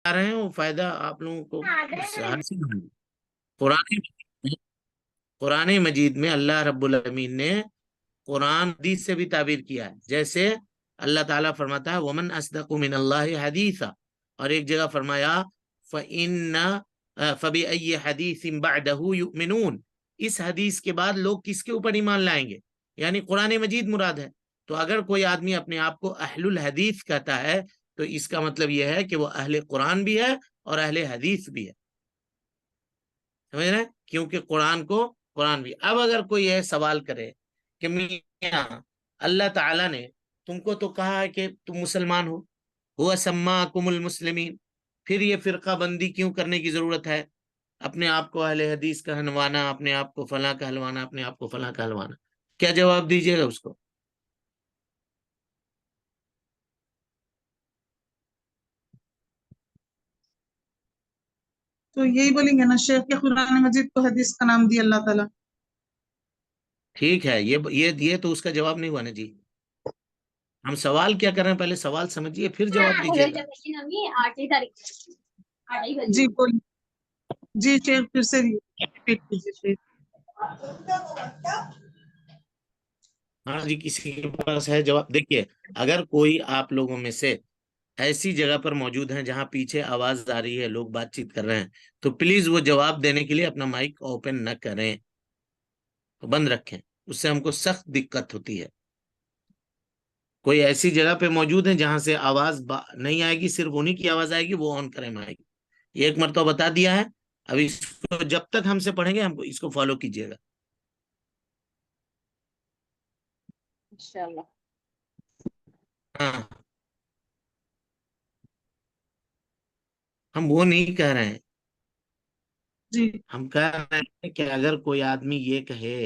رہے ہیں وہ فائدہ آپ لوگوں کو حاصل ہو۔ قرآن قرآن مجید میں اللہ رب العالمین نے قرآن حدیث سے بھی تعبیر کیا ہے، جیسے اللہ تعالیٰ فرماتا ہے ومن اصدق من اللہ حدیثا، اور ایک جگہ فرمایا فَإِنَّ فَبِأَيِّ حَدِيثٍ بَعْدَهُ يُؤْمِنُونَ، اس حدیث کے بعد لوگ کس کے اوپر ایمان لائیں گے؟ یعنی قرآن مجید مراد ہے۔ تو اگر کوئی آدمی اپنے آپ کو اہل الحدیث کہتا ہے تو اس کا مطلب یہ ہے کہ وہ اہل قرآن بھی ہے اور اہل حدیث بھی ہے، سمجھ رہے ہیں؟ کیونکہ قرآن بھی۔ اب اگر کوئی یہ سوال کرے کہ میاں اللہ تعالیٰ نے تم کو تو کہا ہے کہ تم مسلمان ہو، ہوا سماکم المسلمین، پھر یہ فرقہ بندی کیوں کرنے کی ضرورت ہے؟ اپنے آپ کو اہل حدیث کہلوانا، اپنے آپ کو فلاں کہلوانا، اپنے آپ کو فلاں کہلوانا، کیا جواب دیجیے گا اس کو؟ تو یہی بولیں گے نا شیخ کہ قرآن مجید کو حدیث کا نام دیا اللہ تعالیٰ۔ ٹھیک ہے، یہ تو اس کا جواب نہیں ہوا نا جی۔ ہم سوال کیا کر رہے ہیں، پہلے سوال سمجھیے پھر جواب دیجیے گا۔ جی بولیے، جی شیخ پھر سے ریپیٹ کیجیے شیخ۔ ہاں جی، کسی کے پاس ہے جواب؟ دیکھیے، اگر کوئی آپ لوگوں میں سے ایسی جگہ پر موجود ہیں جہاں پیچھے آواز آ رہی ہے، لوگ بات چیت کر رہے ہیں، تو پلیز وہ جواب دینے کے لیے اپنا مائک اوپن نہ کریں، بند رکھیں، اس سے ہم کو سخت دقت ہوتی ہے۔ کوئی ایسی جگہ پہ موجود ہیں جہاں سے آواز نہیں آئے گی، صرف انہی کی آواز آئے گی، وہ آن کریں مائک۔ یہ ایک مرتبہ بتا دیا ہے، اب اس کو جب تک ہم سے پڑھیں گے ہم کو اس کو فالو کیجیے گا۔ انشاءاللہ۔ ہاں، ہم وہ نہیں کہہ رہے ہیں، جی ہم کہہ رہے ہیں کہ اگر کوئی آدمی یہ کہے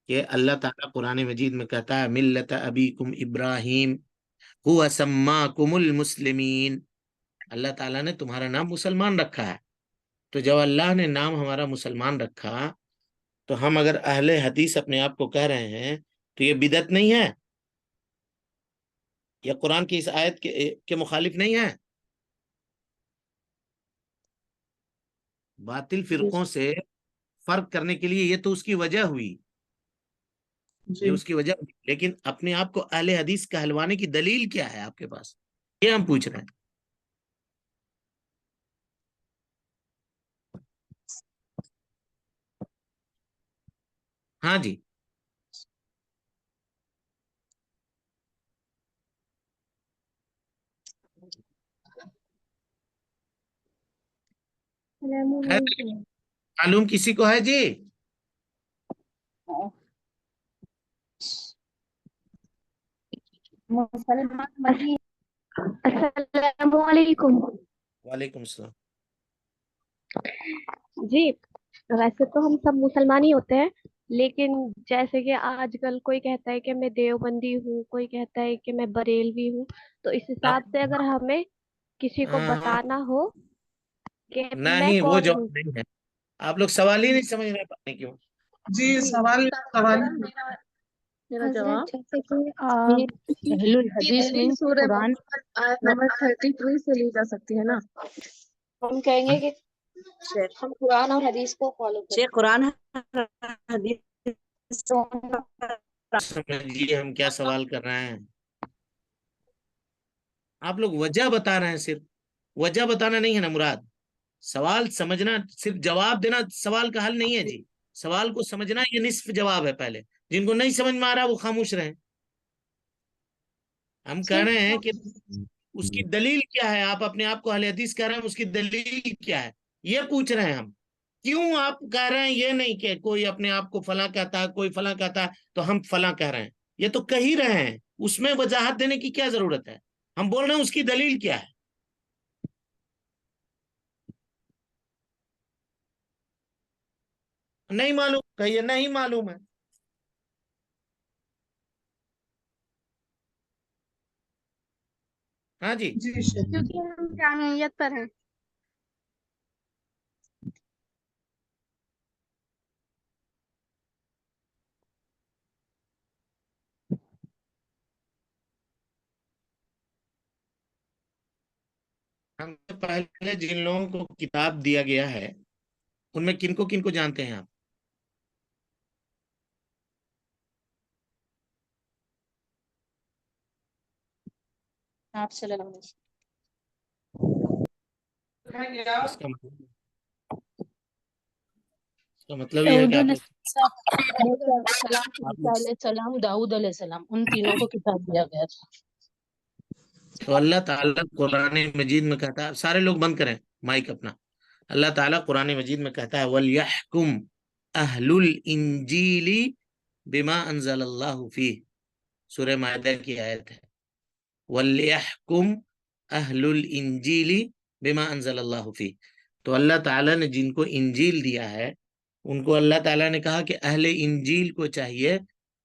کہ اللہ تعالیٰ قرآن مجید میں کہتا ہے ملت ابیکم ابراہیم هو سماکم المسلمین، اللہ تعالیٰ نے تمہارا نام مسلمان رکھا ہے۔ تو جب اللہ نے نام ہمارا مسلمان رکھا تو ہم اگر اہل حدیث اپنے آپ کو کہہ رہے ہیں تو یہ بدعت نہیں ہے؟ یہ قرآن کی اس آیت کے مخالف نہیں ہے؟ باطل فرقوں سے فرق کرنے کے لیے یہ تو اس کی وجہ ہوئی، یہ جی اس کی وجہ ہوئی، لیکن اپنے آپ کو اہل حدیث کہلوانے کی دلیل کیا ہے آپ کے پاس؟ یہ ہم پوچھ رہے ہیں۔ ہاں جی، ہے معلوم کسی کو ہے جی؟ السلام علیکم۔ وعلیکم السلام۔ جی، ویسے تو ہم سب مسلمان ہی ہوتے ہیں، لیکن جیسے کہ آج کل کوئی کہتا ہے کہ میں دیوبندی ہوں، کوئی کہتا ہے کہ میں بریلوی ہوں، تو اس حساب سے اگر ہمیں کسی کو بتانا ہو کہ میں نہیں، وہ کون ہوں۔ جواب نہیں ہے، آپ لوگ سوال ہی نہیں سمجھ رہے، پتہ نہیں کیوں۔ جی جی، سوال میرا جواب جیسے کہ اہل الحدیث میں قرآن آیت نمبر 33 سے لی جا سکتی ہے نا؟ ہم کہیں گے کہ ہم قرآن اور حدیث کو فالو کریں۔ قرآن حدیث سمجھیے ہم کیا سوال کر رہے ہیں، آپ لوگ وجہ بتا رہے ہیں، صرف وجہ بتانا نہیں ہے نا مراد، سوال سمجھنا، صرف جواب دینا سوال کا حل نہیں ہے جی، سوال کو سمجھنا یہ نصف جواب ہے۔ پہلے جن کو نہیں سمجھ میں آ رہا وہ خاموش رہیں۔ ہم کہہ رہے ہیں کہ اس کی دلیل کیا ہے، آپ اپنے آپ کو اہل حدیث کہہ رہے ہیں، اس کی دلیل کیا ہے یہ پوچھ رہے ہیں ہم۔ کیوں آپ کہہ رہے ہیں یہ نہیں کہ کوئی اپنے آپ کو فلاں کہتا ہے، کوئی فلاں کہتا ہے تو ہم فلاں کہہ رہے ہیں، یہ تو کہہ ہی رہے ہیں، اس میں وضاحت دینے کی کیا ضرورت ہے؟ ہم بول رہے ہیں اس کی دلیل کیا ہے؟ نہیں معلوم، کہیے نہیں معلوم ہے۔ ہاں جی، جی شیخ کیونکہ ہم جامعیت پر ہیں۔ ہم سے پہلے جن لوگوں کو کتاب دیا گیا ہے ان میں کن کو جانتے ہیں آپ؟ آپ صلی اللہ علیہ وسلم. اس کا مطلب یہ ہے کہ داؤد آپ علیہ السلام، آپ عیسیٰ علیہ السلام، داؤد علیہ السلام، ان تینوں کو کتاب دیا گیا تھا. تو اللہ تعالیٰ قرآن مجید میں کہتا ہے، سارے لوگ بند کریں مائک اپنا. اللہ تعالیٰ قرآن مجید میں کہتا ہے وَلْيَحْكُمْ أَهْلُ الْإِنْجِيلِ بِمَا أَنزَلَ اللَّهُ فِيهِ، سورہ مائدہ کی آیت ہے. وَلْيَحْكُمْ أَهْلُ الْإِنْجِيلِ بِمَا أَنزَلَ اللَّهُ فِيهِ. تو اللہ تعالیٰ نے جن کو انجیل دیا ہے ان کو اللہ تعالیٰ نے کہا کہ اہل انجیل کو چاہیے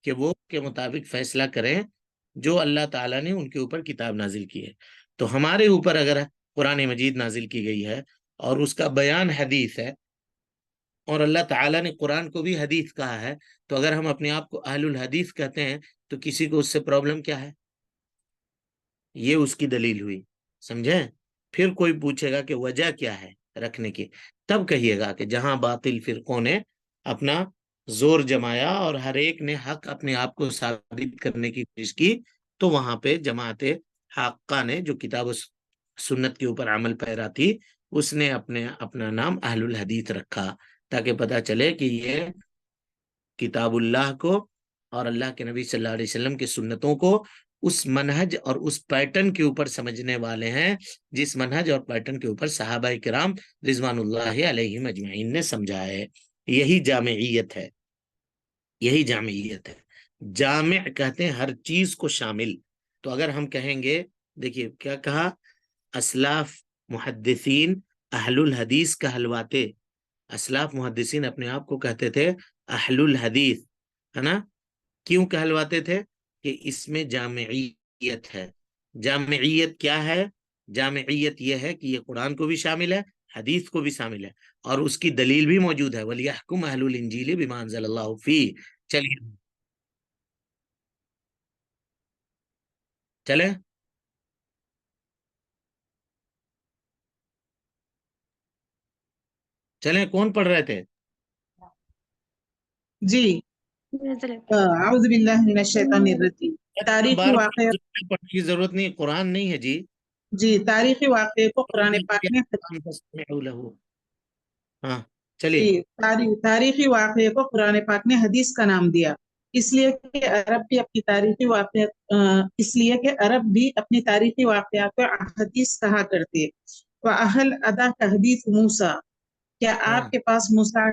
کہ وہ کے مطابق فیصلہ کریں جو اللہ تعالیٰ نے ان کے اوپر کتاب نازل کی ہے. تو ہمارے اوپر اگر قرآن مجید نازل کی گئی ہے اور اس کا بیان حدیث ہے اور اللہ تعالیٰ نے قرآن کو بھی حدیث کہا ہے، تو اگر ہم اپنے آپ کو اہل الحدیث کہتے ہیں تو کسی کو اس سے پرابلم کیا ہے؟ یہ اس کی دلیل ہوئی، سمجھیں؟ پھر کوئی پوچھے گا کہ وجہ کیا ہے رکھنے کی، تب کہیے گا کہ جہاں باطل فرقوں نے اپنا زور جمایا اور ہر ایک نے حق اپنے آپ کو ثابت کرنے کی کوشش کی، تو وہاں پہ جماعت حقہ نے جو کتاب و سنت کے اوپر عمل پیرا تھی اس نے اپنا نام اہل الحدیث رکھا، تاکہ پتہ چلے کہ یہ کتاب اللہ کو اور اللہ کے نبی صلی اللہ علیہ وسلم کی سنتوں کو اس منہج اور اس پیٹرن کے اوپر سمجھنے والے ہیں جس منہج اور پیٹرن کے اوپر صحابہ کرام رضوان اللہ علیہم اجمعین نے سمجھا ہے. یہی جامعیت ہے، یہی جامعیت ہے. جامع کہتے ہیں ہر چیز کو شامل. تو اگر ہم کہیں گے، دیکھیے کیا کہا، اسلاف محدثین اہل الحدیث کہلواتے. اسلاف محدثین اپنے آپ کو کہتے تھے اہل الحدیث، ہے نا؟ کیوں کہلواتے تھے؟ کہ اس میں جامعیت ہے. جامعیت کیا ہے؟ جامعیت یہ ہے کہ یہ قرآن کو بھی شامل ہے، حدیث کو بھی شامل ہے، اور اس کی دلیل بھی موجود ہے وَلْيَحْكُمْ أَهْلُ الْإِنْجِيلِ بِمَا أَنزَلَ اللَّهُ فِيهِ. چلیں چلیں کون پڑھ رہے تھے؟ جی اعوذ باللہ من الشیطان الرجیم. تاریخی بار واقعہ، پڑھنے کی ضرورت نہیں، قرآن نہیں ہے جی. جی تاریخی واقعے کو قرآن پاک نے، ہاں چلیے. جی تاریخی واقعے کو قرآن پاک نے حدیث کا نام دیا، اس لیے کہ عرب بھی اپنی تاریخی واقعات اس لیے کہ عرب بھی اپنی تاریخی واقعات کو حدیث کہا کرتے. وَأَهْلَ أَدَاكَ حدیث موسیٰ، کیا آپ کے پاس موسیٰ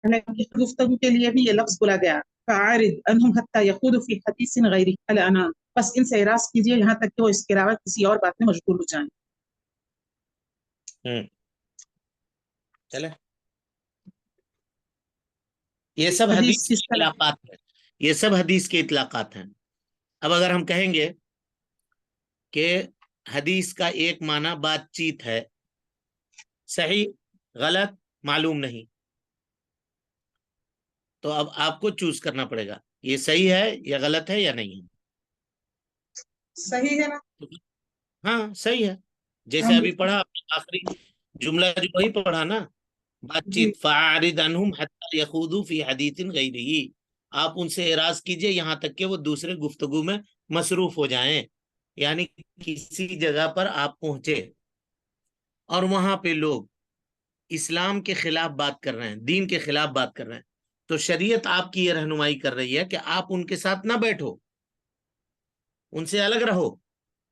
کی گفتگو کے لیے بھی یہ لفظ بولا گیا. فَعَارِضْ عَنْهُمْ حَتَّى يَخُوضُوا فِي حَدِيثٍ غَيْرِهِ الْآنَ، بس ان سے اعراض کیجیے یہاں تک کہ وہ اس کے علاوہ کسی اور بات میں مشغول ہو جائیں. چلے، یہ سب حدیث حدیث کس کے طرح؟ اطلاقات ہیں، یہ سب حدیث کے اطلاقات ہیں. اب اگر ہم کہیں گے کہ حدیث کا ایک معنی بات چیت ہے، صحیح غلط معلوم نہیں، تو اب آپ کو چوز کرنا پڑے گا یہ صحیح ہے یا غلط ہے یا نہیں ہے. صحیح ہے نا؟ ہاں صحیح ہے. جیسے ابھی پڑھا آخری جملہ جو وہی پڑھا نا، بات جی چیت فَأَعْرِضْ عَنْهُمْ حَتَّى يَخُوضُوا فِي حَدِيثٍ غَيْرِهِ، آپ ان سے اعراض کیجئے یہاں تک کہ وہ دوسرے گفتگو میں مصروف ہو جائیں. یعنی کسی جگہ پر آپ پہنچے اور وہاں پہ لوگ اسلام کے خلاف بات کر رہے ہیں، دین کے خلاف بات کر رہے ہیں، تو شریعت آپ کی یہ رہنمائی کر رہی ہے کہ آپ ان کے ساتھ نہ بیٹھو، ان سے الگ رہو،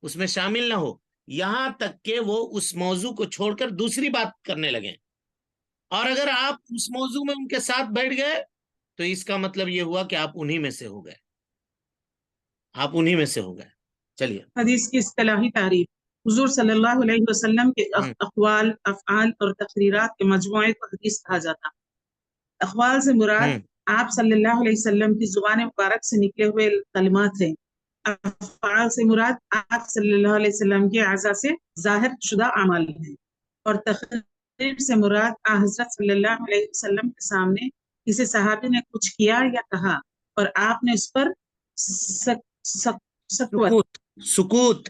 اس میں شامل نہ ہو، یہاں تک کہ وہ اس موضوع کو چھوڑ کر دوسری بات کرنے لگیں. اور اگر آپ اس موضوع میں ان کے ساتھ بیٹھ گئے تو اس کا مطلب یہ ہوا کہ آپ انہی میں سے ہو گئے، آپ انہی میں سے ہو گئے. چلیے. حدیث کی اصطلاحی تعریف: حضور صلی اللہ علیہ وسلم کے اقوال، افعال اور تقریرات کے مجموعے کو حدیث کہا جاتا. اقوال سے مراد آپ صلی اللہ علیہ وسلم کی زبان مبارک سے نکلے ہوئے کلمات ہیں. افعال سے مراد آپ صلی اللہ علیہ وسلم کے اعضاء سے ظاہر شدہ اعمال ہیں. اور تقریر سے مراد حضرت صلی اللہ علیہ وسلم کے سامنے کسی صحابی نے کچھ کیا یا کہا اور آپ نے اس پر سکوت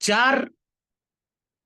4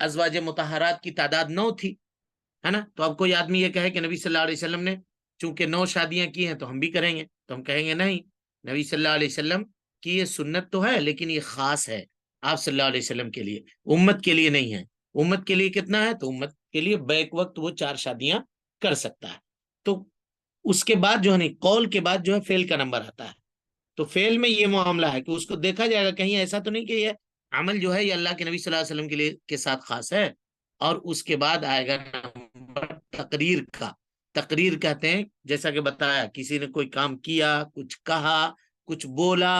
ازواج مطہرات کی تعداد 9 تھی، ہے نا. تو اب کوئی آدمی یہ کہے کہ نبی صلی اللہ علیہ وسلم نے چونکہ 9 شادیاں کی ہیں تو ہم بھی کریں گے، تو ہم کہیں گے نہیں، نبی صلی اللہ علیہ وسلم کی یہ سنت تو ہے لیکن یہ خاص ہے آپ صلی اللہ علیہ وسلم کے لیے، امت کے لیے نہیں ہے. امت کے لیے کتنا ہے؟ تو امت کے لیے بیک وقت وہ 4 شادیاں کر سکتا ہے. تو اس کے بعد جو ہے نہیں، قول کے بعد جو ہے فعل کا نمبر آتا ہے. تو فعل میں یہ معاملہ ہے کہ اس کو دیکھا جائے گا، کہیں ایسا تو نہیں کہ یہ عمل جو ہے یہ اللہ کے نبی صلی اللہ علیہ وسلم کے لیے کے ساتھ خاص ہے. اور اس کے بعد آئے گا نمبر تقریر کا. تقریر کہتے ہیں جیسا کہ بتایا، کسی نے کوئی کام کیا، کچھ کہا، کچھ بولا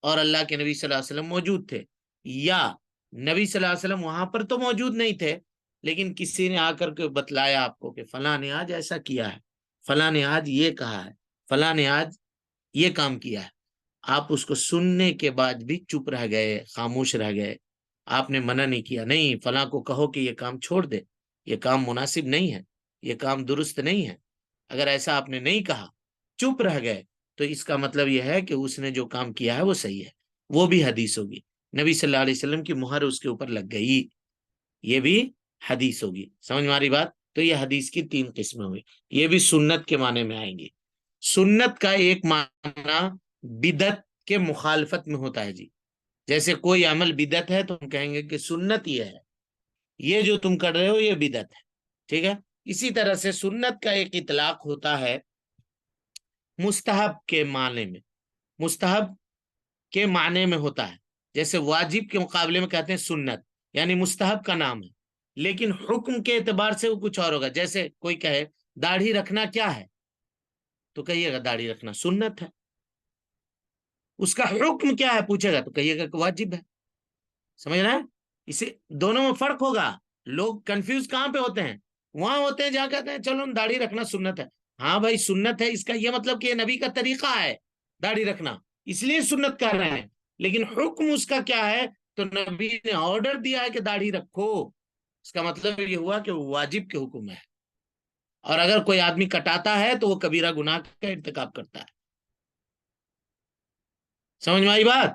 اور اللہ کے نبی صلی اللہ علیہ وسلم موجود تھے، یا نبی صلی اللہ علیہ وسلم وہاں پر تو موجود نہیں تھے لیکن کسی نے آ کر کے بتلایا آپ کو کہ فلاں نے آج ایسا کیا ہے، فلاں نے آج یہ کہا ہے، فلاں نے آج یہ کام کیا ہے. آپ اس کو سننے کے بعد بھی چپ رہ گئے، خاموش رہ گئے، آپ نے منع نہیں کیا، نہیں فلاں کو کہو کہ یہ کام چھوڑ دے، یہ کام مناسب نہیں ہے، یہ کام درست نہیں ہے. اگر ایسا آپ نے نہیں کہا، چپ رہ گئے، تو اس کا مطلب یہ ہے کہ اس نے جو کام کیا ہے وہ صحیح ہے، وہ بھی حدیث ہوگی. نبی صلی اللہ علیہ وسلم کی مہر اس کے اوپر لگ گئی، یہ بھی حدیث ہوگی. سمجھ میں آ رہی بات؟ تو یہ حدیث کی 3 قسمیں ہوئی. یہ بھی سنت کے معنی میں آئیں گی. سنت کا ایک معنی بدعت کے مخالفت میں ہوتا ہے جی. جیسے کوئی عمل بدعت ہے تو ہم کہیں گے کہ سنت یہ ہے، یہ جو تم کر رہے ہو یہ بدعت ہے، ٹھیک ہے. اسی طرح سے سنت کا ایک اطلاق ہوتا ہے مستحب کے معنی میں، مستحب کے معنی میں ہوتا ہے. جیسے واجب کے مقابلے میں کہتے ہیں سنت، یعنی مستحب کا نام ہے لیکن حکم کے اعتبار سے وہ کچھ اور ہوگا. جیسے کوئی کہے داڑھی رکھنا کیا ہے، تو کہیے گا داڑھی رکھنا سنت ہے. اس کا حکم کیا ہے پوچھے گا تو کہیے گا کہ واجب ہے. سمجھ رہے ہیں؟ اسے دونوں میں فرق ہوگا. لوگ کنفیوز کہاں پہ ہوتے ہیں؟ وہاں ہوتے ہیں جہاں کہتے ہیں چلو داڑھی رکھنا سنت ہے. ہاں بھائی سنت ہے، اس کا یہ مطلب کہ یہ نبی کا طریقہ ہے داڑھی رکھنا، اس لیے سنت کر رہے ہیں. لیکن حکم اس کا کیا ہے؟ تو نبی نے آرڈر دیا ہے کہ داڑھی رکھو، اس کا مطلب یہ ہوا کہ وہ واجب کے حکم ہے. اور اگر کوئی آدمی کٹاتا ہے تو وہ کبیرہ گناہ کا ارتکاب کرتا ہے. سمجھ میں آئی بات؟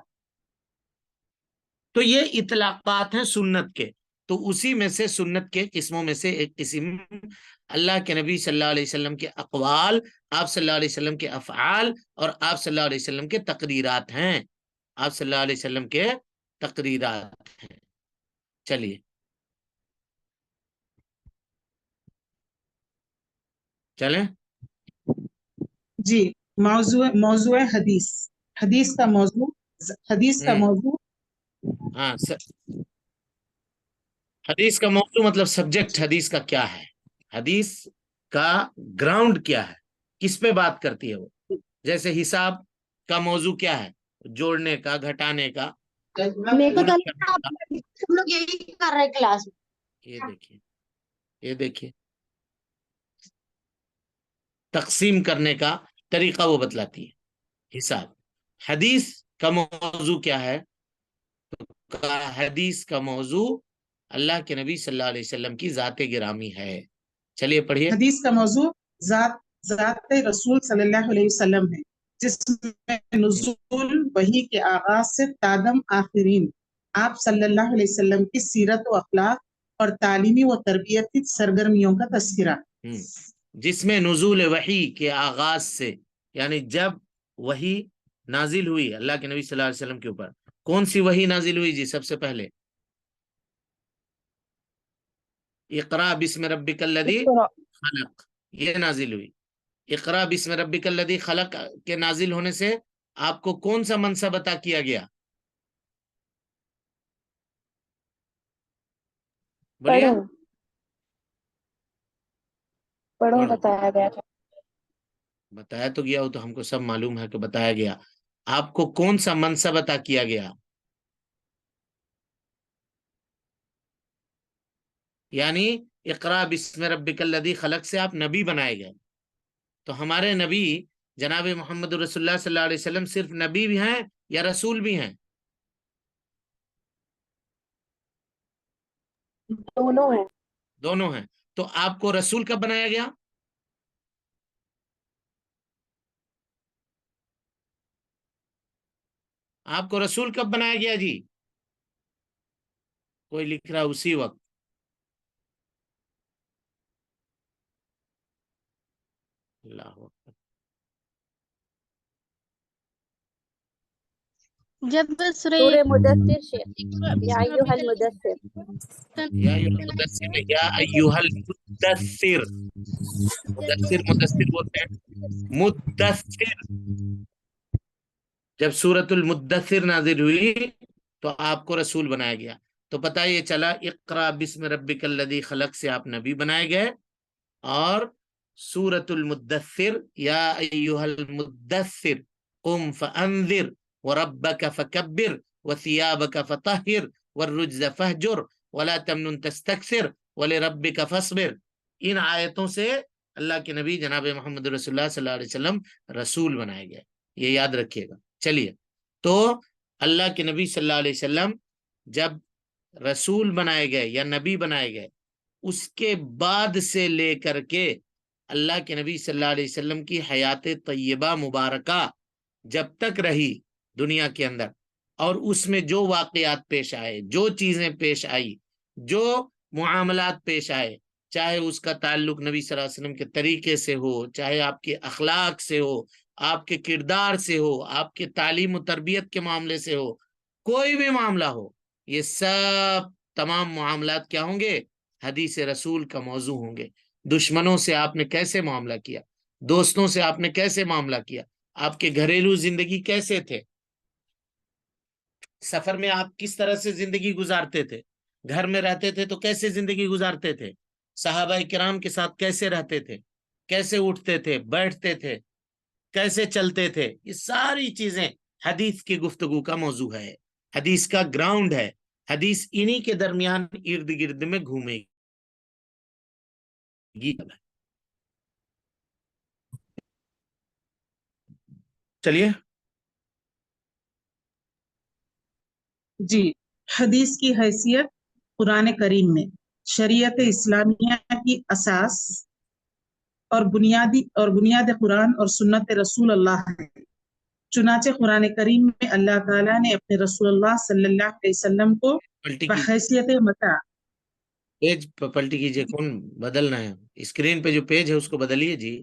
تو یہ اطلاقات ہیں سنت کے. تو اسی میں سے سنت کے قسموں میں سے ایک قسم اللہ کے نبی صلی اللہ علیہ وسلم کے اقوال، آپ صلی اللہ علیہ وسلم کے افعال اور آپ صلی اللہ علیہ وسلم کے تقریرات ہیں. آپ صلی اللہ علیہ وسلم کے تقریرات ہیں. چلیے چلیں. جی، موضوع حدیث. حدیث کا موضوع حدیث کا موضوع ہاں حدیث کا موضوع مطلب سبجیکٹ حدیث کا کیا ہے، حدیث کا گراؤنڈ کیا ہے، کس پہ بات کرتی ہے وہ. جیسے حساب کا موضوع کیا ہے؟ جوڑنے کا، گھٹانے کا، گنا کرنے کا. ہم لوگ یہی کر رہے ہیں کلاس میں. یہ دیکھیے، یہ دیکھیے تقسیم کرنے کا طریقہ وہ بتلاتی ہے حساب. حدیث کا موضوع کیا ہے؟ حدیث کا موضوع اللہ کے نبی صلی اللہ علیہ وسلم کی ذات گرامی ہے. چلیے پڑھیے. حدیث کا موضوع ذات رسول صلی اللہ علیہ وسلم ہے، جس میں نزول وحی کے آغاز سے تادم آخرین آپ صلی اللہ علیہ وسلم کی سیرت و اخلاق اور تعلیمی و تربیتی سرگرمیوں کا تذکرہ. جس میں نزول وحی کے آغاز سے، یعنی جب وحی نازل ہوئی اللہ کے نبی صلی اللہ علیہ وسلم کے اوپر، کون سی وحی نازل ہوئی جی؟ سب سے پہلے اقرا بسم ربک الذی خلق، یہ نازل ہوئی. اقرا بسم ربک الذی خلق کے نازل ہونے سے آپ کو کون سا منصب عطا کیا گیا؟ بولیے. پڑھو بتایا گیا تھا. بتایا تو گیا، وہ تو ہم کو سب معلوم ہے کہ بتایا گیا. آپ کو کون سا منصب عطا کیا گیا؟ یعنی اقرا بسم ربک الذی خلق سے آپ نبی بنائے گئے. تو ہمارے نبی جناب محمد رسول اللہ صلی اللہ علیہ وسلم صرف نبی بھی ہیں یا رسول بھی ہیں؟ دونوں ہیں. دونوں ہیں. تو آپ کو رسول کب بنایا گیا؟ آپ کو رسول کب بنایا گیا جی؟ کوئی لکھ رہا اسی وقت. اللہ اکبر. جب سورہ سورہ مدثر شیخ، یا بسم ایھا ربک المدثر. یا ایھا المدثر میں یا ایھا المدثر، مدثر مدثر بولتے ہیں، مدثر. جب سورۃ المدثر نازل ہوئی تو آپ کو رسول بنایا گیا. تو پتہ یہ چلا اقرا بسم ربک الذی خلق سے آپ نبی بنائے گئے، اور سورۃ المدثر یا ایھا المدثر قم فانذر وربک فکبر وثیابک فطہر والرجز فہجر ولا تمنن تستکثر ولربک فاصبر. ان آیتوں سے اللہ کے نبی جناب محمد رسول اللہ صلی اللہ علیہ وسلم رسول بنائے گئے. یہ یاد رکھیے گا. چلیے، تو اللہ کے نبی صلی اللہ علیہ وسلم جب رسول بنائے گئے یا نبی بنائے گئے، اس کے بعد سے لے کر کے اللہ کے نبی صلی اللہ علیہ وسلم کی حیات طیبہ مبارکہ جب تک رہی دنیا کے اندر، اور اس میں جو واقعات پیش آئے، جو چیزیں پیش آئی، جو معاملات پیش آئے، چاہے اس کا تعلق نبی صلی اللہ علیہ وسلم کے طریقے سے ہو، چاہے آپ کے اخلاق سے ہو، آپ کے کردار سے ہو، آپ کے تعلیم و تربیت کے معاملے سے ہو، کوئی بھی معاملہ ہو، یہ سب تمام معاملات کیا ہوں گے؟ حدیث رسول کا موضوع ہوں گے. دشمنوں سے آپ نے کیسے معاملہ کیا، دوستوں سے آپ نے کیسے معاملہ کیا، آپ کے گھریلو زندگی کیسے تھے، سفر میں آپ کس طرح سے زندگی گزارتے تھے، گھر میں رہتے تھے تو کیسے زندگی گزارتے تھے، صحابہ کرام کے ساتھ کیسے رہتے تھے، کیسے اٹھتے تھے، بیٹھتے تھے، کیسے چلتے تھے، یہ ساری چیزیں حدیث کی گفتگو کا موضوع ہے، حدیث کا گراؤنڈ ہے. حدیث انہی کے درمیان ارد گرد میں گھومے گی. چلیے. جی، حدیث کی حیثیت قرآن کریم میں شریعت اسلامیہ کی اساس اور بنیاد قرآن اور سنت رسول اللہ ہے. چنانچہ قرآن کریم میں اللہ تعالیٰ نے اپنے رسول اللہ صلی اللہ علیہ وسلم کو پلٹی کی بحیثیت متاع. پیج پلٹی کیجئے، کون بدلنا ہے؟ اسکرین پہ جو پیج ہے اس کو بدلیے جی.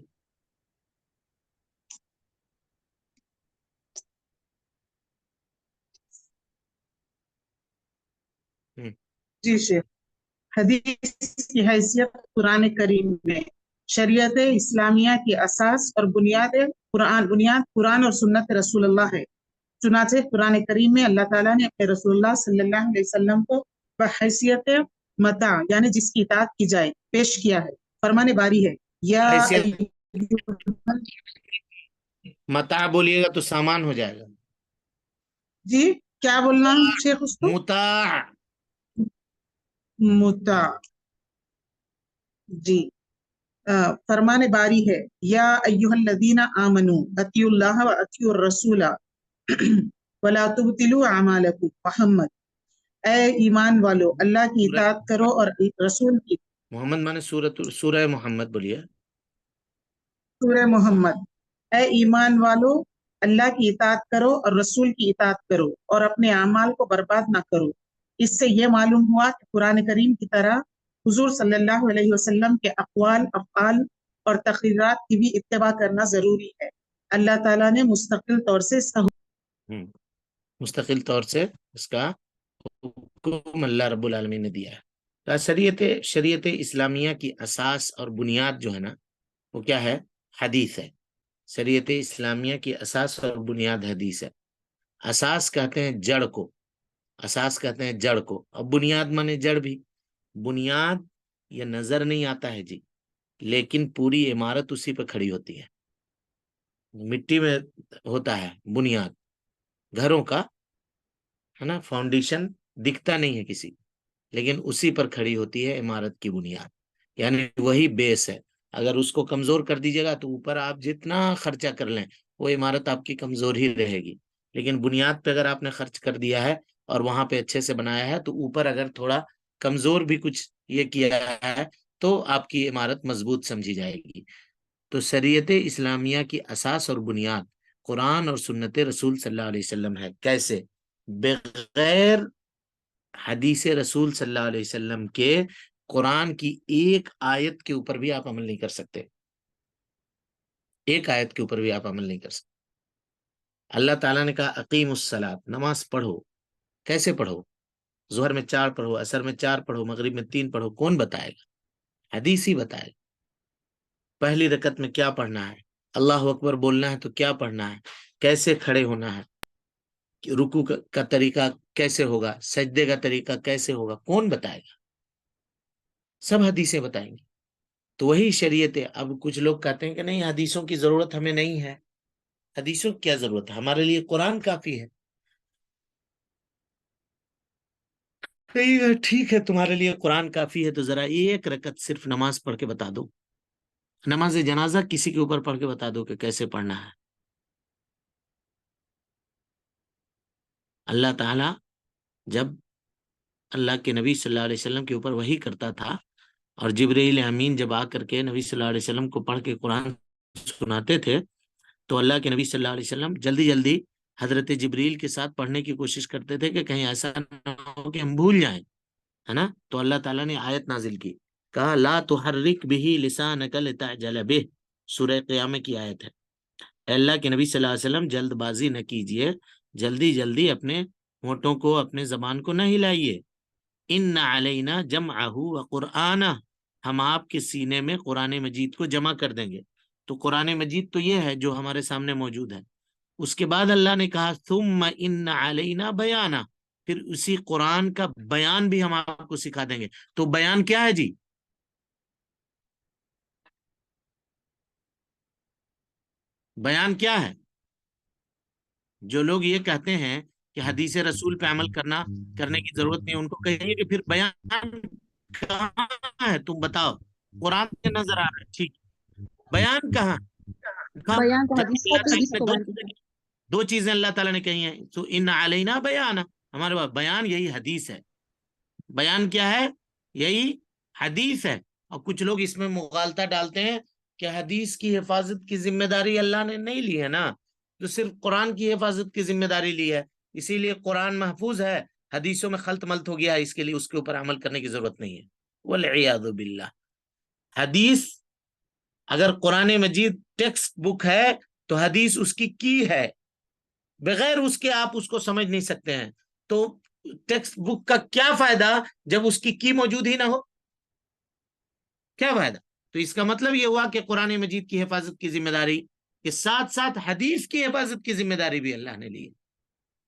جی شیخ، حدیث کی حیثیت قرآن کریم میں شریعت اسلامیہ کی اساس اور بنیاد قرآن اور سنت رسول اللہ ہے. چنانچہ قرآن کریم میں اللہ تعالیٰ نے اپنے رسول اللہ صلی اللہ علیہ وسلم کو بحیثیت متاع یعنی جس کی اطاعت کی جائے پیش کیا ہے. فرمان باری ہے یا حیثیت متاع بولیے گا تو سامان ہو جائے گا. جی کیا بولنا ہے شیخ اس کو؟ متاع. متاع. جی فرمان باری ہے یا ایھا الذین آمنوا اطیعوا اللہ و اطیعوا الرسول ولا تبطلوا اعمالکم. محمد، اے ایمان والو اللہ کی اطاعت کرو اور رسول کی. محمد مانے سورہ محمد بولیے. سورہ محمد. اے ایمان والو اللہ کی اطاعت کرو اور رسول کی اطاعت کرو اور اپنے اعمال کو برباد نہ کرو. اس سے یہ معلوم ہوا کہ قرآن کریم کی طرح حضور صلی اللہ علیہ وسلم کے اقوال، افعال اور تقریرات کی بھی اتباع کرنا ضروری ہے. اللہ تعالیٰ نے مستقل طور سے اس کا حکم اللہ رب العالمین نے دیا ہے. شریعت اسلامیہ کی اساس اور بنیاد جو ہے نا وہ کیا ہے؟ حدیث ہے. شریعت اسلامیہ کی اساس اور بنیاد حدیث ہے. اساس کہتے ہیں جڑ کو، اساس کہتے ہیں جڑ کو، اب بنیاد مانے جڑ بھی. بنیاد یہ نظر نہیں آتا ہے جی، لیکن پوری عمارت اسی پہ کھڑی ہوتی ہے. مٹی میں ہوتا ہے بنیاد گھروں کا، ہے نا، فاؤنڈیشن دکھتا نہیں ہے کسی، لیکن اسی پر کھڑی ہوتی ہے عمارت کی بنیاد، یعنی وہی بیس ہے. اگر اس کو کمزور کر دیجیے گا تو اوپر آپ جتنا خرچہ کر لیں وہ عمارت آپ کی کمزور ہی رہے گی. لیکن بنیاد پہ اگر آپ نے خرچ کر دیا ہے اور وہاں پہ اچھے سے بنایا ہے تو اوپر اگر تھوڑا کمزور بھی کچھ یہ کیا ہے تو آپ کی عمارت مضبوط سمجھی جائے گی. تو شریعت اسلامیہ کی اساس اور بنیاد قرآن اور سنت رسول صلی اللہ علیہ وسلم ہے. کیسے؟ بغیر حدیث رسول صلی اللہ علیہ وسلم کے قرآن کی ایک آیت کے اوپر بھی آپ عمل نہیں کر سکتے. ایک آیت کے اوپر بھی آپ عمل نہیں کر سکتے۔ اللہ تعالیٰ نے کہا اقیم الصلاۃ، نماز پڑھو۔ کیسے پڑھو؟ ظہر میں 4 پڑھو، عصر میں 4 پڑھو، مغرب میں 3 پڑھو۔ کون بتائے گا؟ حدیث ہی بتائے گا۔ پہلی رکعت میں کیا پڑھنا ہے، اللہ اکبر بولنا ہے تو کیا پڑھنا ہے، کیسے کھڑے ہونا ہے، رکوع کا طریقہ کیسے ہوگا، سجدے کا طریقہ کیسے ہوگا، کون بتائے گا؟ سب حدیثیں بتائیں گی۔ تو وہی شریعت ہے۔ اب کچھ لوگ کہتے ہیں کہ نہیں، حدیثوں کی ضرورت ہمیں نہیں ہے۔ حدیثوں کی کیا ضرورت ہے؟ ہمارے لیے قرآن کافی ہے۔ ٹھیک ہے، تمہارے لیے قرآن کافی ہے تو ذرا ایک رکعت صرف نماز پڑھ کے بتا دو، نماز جنازہ کسی کے اوپر پڑھ کے بتا دو کہ کیسے پڑھنا ہے۔ اللہ تعالی جب اللہ کے نبی صلی اللہ علیہ وسلم کے اوپر وحی کرتا تھا، اور جبرائیل امین جب آ کر کے نبی صلی اللہ علیہ وسلم کو پڑھ کے قرآن سناتے تھے تو اللہ کے نبی صلی اللہ علیہ وسلم جلدی جلدی حضرت جبریل کے ساتھ پڑھنے کی کوشش کرتے تھے کہ کہیں ایسا نہ ہو کہ ہم بھول جائیں، ہے نا؟ تو اللہ تعالیٰ نے آیت نازل کی، کہا لا تحرک به لسانک لتعجل به، سورہ قیامہ کی آیت ہے۔ اے اللہ کے نبی صلی اللہ علیہ وسلم جلد بازی نہ کیجئے، جلدی جلدی اپنے ہونٹوں کو، اپنے زبان کو نہ ہلائیے۔ ان علینا جمعہ وقرآنہ، ہم آپ کے سینے میں قرآن مجید کو جمع کر دیں گے۔ تو قرآن مجید تو یہ ہے جو ہمارے سامنے موجود ہے۔ اس کے بعد اللہ نے کہا ثم ان علینا بیانہ، پھر اسی قرآن کا بیان بھی ہم آپ کو سکھا دیں گے۔ تو بیان کیا ہے جی؟ بیان کیا ہے؟ جو لوگ یہ کہتے ہیں کہ حدیث رسول پہ عمل کرنے کی ضرورت نہیں، ان کو کہیے کہ پھر بیان کہاں ہے؟ تم بتاؤ، قرآن میں نظر آ رہا ہے، ٹھیک، بیان کہاں؟ بیان تو جب حدیث کو دو چیزیں اللہ تعالیٰ نے کہی ہیں، تو ان علینا بیان، ہمارے پاس بیان یہی حدیث ہے۔ بیان کیا ہے؟ یہی حدیث ہے۔ اور کچھ لوگ اس میں مغالطہ ڈالتے ہیں کہ حدیث کی حفاظت کی ذمہ داری اللہ نے نہیں لی ہے نا، تو صرف قرآن کی حفاظت کی ذمہ داری لی ہے، اسی لیے قرآن محفوظ ہے، حدیثوں میں خلط ملط ہو گیا ہے، اس کے لیے اس کے اوپر عمل کرنے کی ضرورت نہیں ہے۔ والعیاذ باللہ، حدیث اگر قرآن مجید ٹیکسٹ بک ہے تو حدیث اس کی ہے، بغیر اس کے آپ اس کو سمجھ نہیں سکتے ہیں۔ تو ٹیکسٹ بک کا کیا فائدہ جب اس کی موجود ہی نہ ہو؟ کیا فائدہ؟ تو اس کا مطلب یہ ہوا کہ قرآن مجید کی حفاظت کی ذمہ داری کے ساتھ ساتھ حدیث کی حفاظت کی ذمہ داری بھی اللہ نے لی ہے،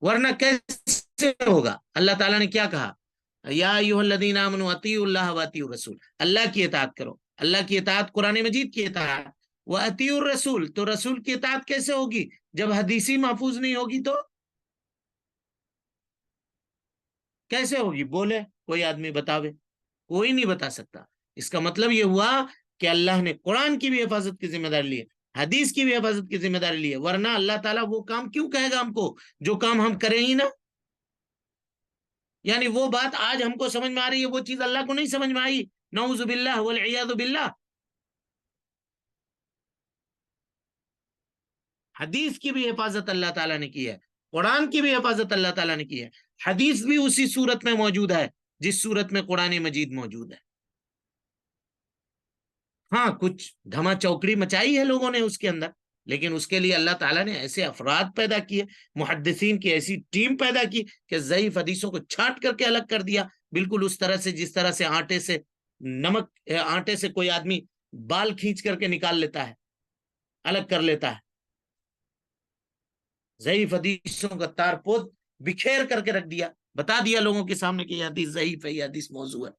ورنہ کیسے ہوگا؟ اللہ تعالیٰ نے کیا کہا؟ یا ایھا الذین آمنوا اطیعوا اللہ واطیعوا الرسول، اللہ کی اطاعت کرو، اللہ کی اطاعت، قرآن مجید کی اطاعت، واطیعوا الرسول، تو رسول کی اطاعت کیسے ہوگی جب حدیثی محفوظ نہیں ہوگی؟ تو کیسے ہوگی؟ بولے کوئی آدمی بتاوے، کوئی نہیں بتا سکتا۔ اس کا مطلب یہ ہوا کہ اللہ نے قرآن کی بھی حفاظت کی ذمہ داری لی ہے، حدیث کی بھی حفاظت کی ذمہ داری لی ہے، ورنہ اللہ تعالیٰ وہ کام کیوں کہے گا ہم کو جو کام ہم کریں ہی نا؟ یعنی وہ بات آج ہم کو سمجھ میں آ رہی ہے، وہ چیز اللہ کو نہیں سمجھ میں آئی، نعوذ باللہ والعیاذ باللہ۔ حدیث کی بھی حفاظت اللہ تعالیٰ نے کی ہے، قرآن کی بھی حفاظت اللہ تعالیٰ نے کی ہے، حدیث بھی اسی صورت میں موجود ہے جس صورت میں قرآن مجید موجود ہے۔ ہاں، کچھ دھما چوکڑی مچائی ہے لوگوں نے اس کے اندر، لیکن اس کے لیے اللہ تعالیٰ نے ایسے افراد پیدا کیے، محدثین کی ایسی ٹیم پیدا کی کہ ضعیف حدیثوں کو چھانٹ کر کے الگ کر دیا، بالکل اس طرح سے جس طرح سے آٹے سے کوئی آدمی بال کھینچ کر کے نکال لیتا ہے، الگ کر لیتا ہے، ضعیف حدیثوں کا تار پود بکھیر کر کے رکھ دیا، بتا دیا لوگوں کے سامنے کہ یہ حدیث ضعیف ہے، یہ حدیث موضوع ہے۔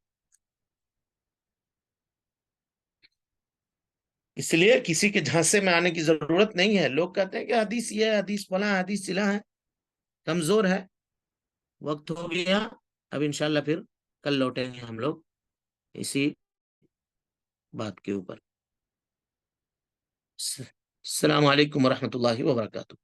اس لیے کسی کے جھانسے میں آنے کی ضرورت نہیں ہے۔ لوگ کہتے ہیں کہ حدیث یہ ہے، حدیث فلاں، حدیث چلا ہے، کمزور ہے۔ وقت ہو گیا، اب انشاءاللہ پھر کل لوٹیں گے ہم لوگ اسی بات کے اوپر۔ السلام علیکم ورحمۃ اللہ وبرکاتہ۔